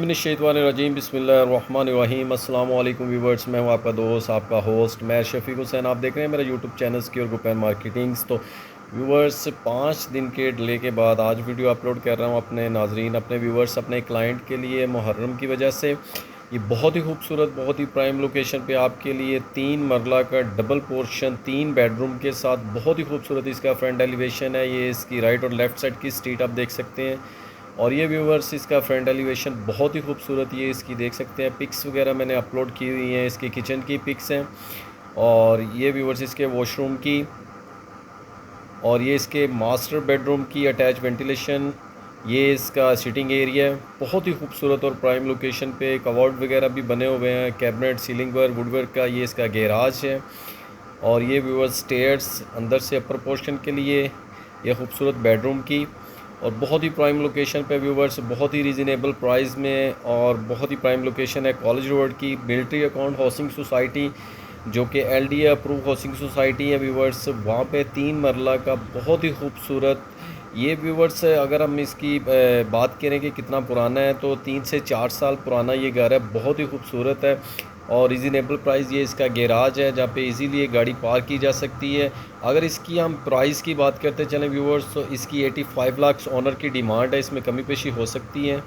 अज़बिल्लाहिमिनश्शैतानिर्रजीम बिस्मिल्लाहिर्रहमानिर्रहीम अस्सलाम वालेकुम व्यूवर्स। मैं हूं आपका दोस्त, आपका होस्ट मैं शफीक हुसैन। आप देख रहे हैं मेरा YouTube channel secure group and marketings. तो व्यूवर्स 5 दिन के डिले के बाद आज वीडियो अपलोड कर रहा हूं अपने नाजरीन, अपने व्यूवर्स, अपने क्लाइंट के लिए। मुहर्रम की वजह से ये बहुत ही खूबसूरत, बहुत ही प्राइम लोकेशन पे आपके लिए 3 मरला का डबल पोर्शन 3 बेडरूम के साथ बहुत ही खूबसूरत इसका फ्रंट एलिवेशन है। ये इसकी राइट और लेफ़्ट साइड की स्ट्रीट आप देख सकते हैं। और ये व्यूवर्स इसका फ्रंट एलिवेशन बहुत ही खूबसूरत, ये इसकी देख सकते हैं। पिक्स वगैरह मैंने अपलोड की हुई हैं, इसके किचन की पिक्स हैं। और ये व्यूवर्स इसके वॉशरूम की, और ये इसके मास्टर बेडरूम की अटैच वेंटिलेशन। ये इसका सिटिंग एरिया है, बहुत ही खूबसूरत और प्राइम लोकेशन पे। कवर्ड वगैरह भी बने हुए हैं, कैबिनेट, सीलिंग वर्क, वुडवर्क का। ये इसका गैराज है। और ये व्यूवर्स स्टेयर्स अंदर से अपर पोर्शन के लिए, ये खूबसूरत बेडरूम की। और बहुत ही प्राइम लोकेशन पे व्यूवर्स, बहुत ही रीज़नेबल प्राइस में, और बहुत ही प्राइम लोकेशन है कॉलेज रोड की। मिलिट्री अकाउंट हाउसिंग सोसाइटी जो कि LDA अप्रूव हाउसिंग सोसाइटी है व्यूवर्स, वहाँ पे 3 मरला का बहुत ही खूबसूरत ये व्यूवर्स। अगर हम इसकी बात करें कि कितना पुराना है, तो 3 से 4 साल पुराना ये घर है, बहुत ही खूबसूरत है। और रीज़नेबल प्राइस, ये इसका गैराज है जहाँ पे इजीली ये गाड़ी पार्क की जा सकती है। अगर इसकी हम प्राइस की बात करते चलें व्यूवर्स, तो इसकी 85 लाख ओनर की डिमांड है, इसमें कमी पेशी हो सकती है।